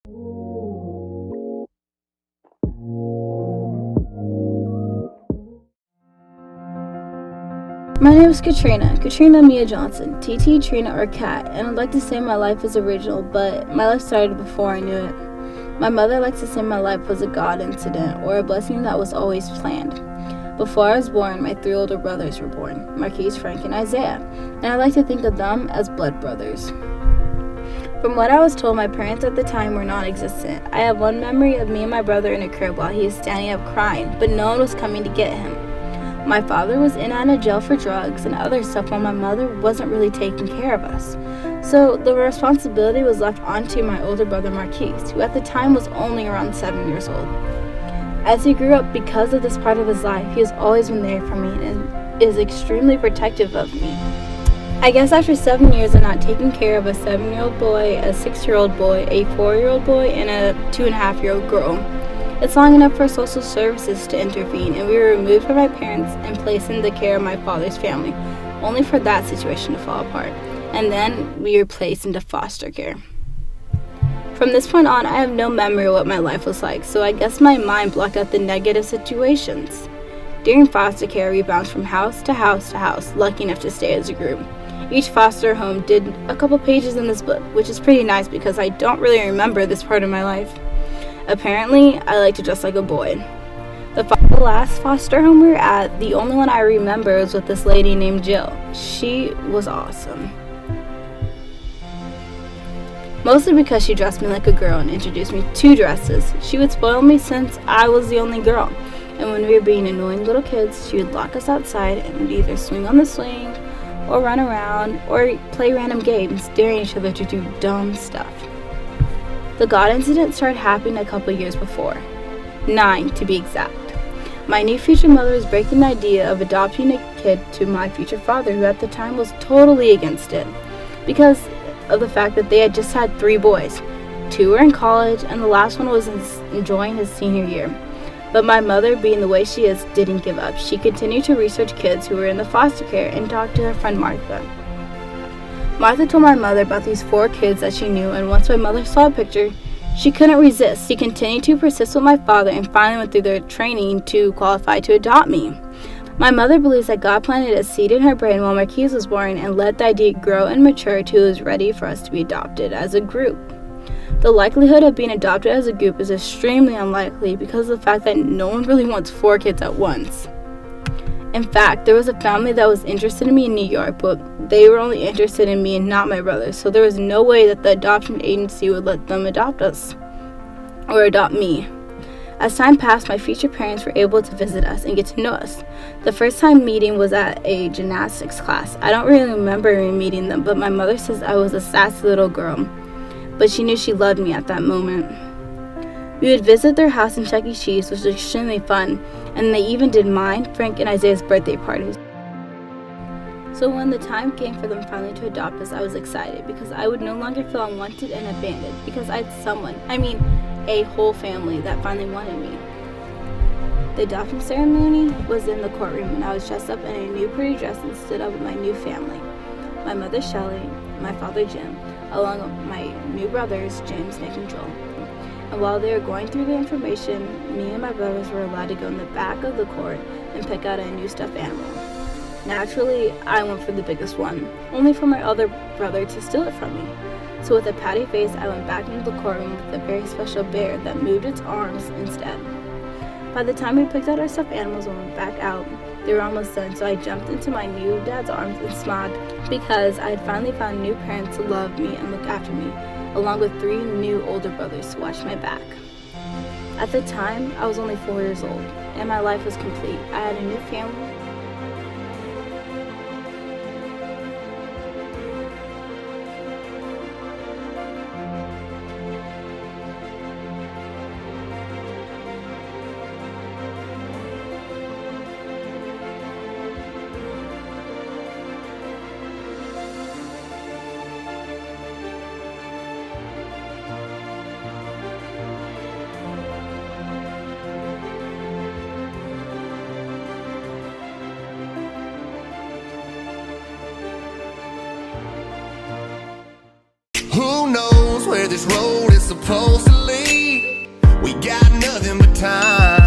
My name is Katrina Mia Johnson, TT Trina or Kat, and I'd like to say my life is original, but my life started before I knew it. My mother likes to say my life was a God incident or a blessing that was always planned. Before I was born, my 3 older brothers were born, Marquise, Frank, and Isaiah, and I like to think of them as blood brothers. From what I was told, my parents at the time were non-existent. I have one memory of me and my brother in a crib while he is standing up crying, but no one was coming to get him. My father was in and out of jail for drugs and other stuff while my mother wasn't really taking care of us. So the responsibility was left onto my older brother Marquise, who at the time was only around 7 years old. As he grew up, because of this part of his life, he has always been there for me and is extremely protective of me. I guess after 7 years of not taking care of a 7-year-old boy, a 6-year-old boy, a 4-year-old boy, and a 2.5-year-old girl, it's long enough for social services to intervene, and we were removed from my parents and placed in the care of my father's family, only for that situation to fall apart. And then we were placed into foster care. From this point on, I have no memory of what my life was like, so I guess my mind blocked out the negative situations. During foster care, we bounced from house to house to house, lucky enough to stay as a group. Each foster home did a couple pages in this book, which is pretty nice because I don't really remember this part of my life. Apparently, I like to dress like a boy. The last foster home we were at, the only one I remember was with this lady named Jill. She was awesome. Mostly because she dressed me like a girl and introduced me to dresses. She would spoil me since I was the only girl. And when we were being annoying little kids, she would lock us outside and we'd either swing on the swing, or run around, or play random games, daring each other to do dumb stuff. The God incident started happening a couple years before. 9 to be exact. My new future mother was breaking the idea of adopting a kid to my future father, who at the time was totally against it, because of the fact that they had just had 3 boys. 2 were in college, and the last one was enjoying his senior year. But my mother, being the way she is, didn't give up. She continued to research kids who were in the foster care and talked to her friend Martha. Martha told my mother about these 4 kids that she knew, and once my mother saw a picture, she couldn't resist. She continued to persist with my father and finally went through their training to qualify to adopt me. My mother believes that God planted a seed in her brain while Marquise was born and let the idea grow and mature till it was ready for us to be adopted as a group. The likelihood of being adopted as a group is extremely unlikely because of the fact that no one really wants 4 kids at once. In fact, there was a family that was interested in me in New York, but they were only interested in me and not my brother, so there was no way that the adoption agency would let them adopt us, or adopt me. As time passed, my future parents were able to visit us and get to know us. The first time meeting was at a gymnastics class. I don't really remember meeting them, but my mother says I was a sassy little girl, but she knew she loved me at that moment. We would visit their house in Chuck E. Cheese, which was extremely fun, and they even did mine, Frank, and Isaiah's birthday parties. So when the time came for them finally to adopt us, I was excited because I would no longer feel unwanted and abandoned because I had a whole family that finally wanted me. The adoption ceremony was in the courtroom, and I was dressed up in a new pretty dress and stood up with my new family. My mother Shelley, my father Jim, along with my new brothers James, Nick, and Joel. And while they were going through the information, me and my brothers were allowed to go in the back of the court and pick out a new stuffed animal. Naturally, I went for the biggest one, only for my other brother to steal it from me. So with a pouty face, I went back into the courtroom with a very special bear that moved its arms instead. By the time we picked out our stuffed animals and went back out, they were almost done, so I jumped into my new dad's arms and smiled because I had finally found new parents to love me and look after me, along with 3 new older brothers to watch my back. At the time, I was only 4 years old, and my life was complete. I had a new family. Who knows where this road is supposed to nothing but time.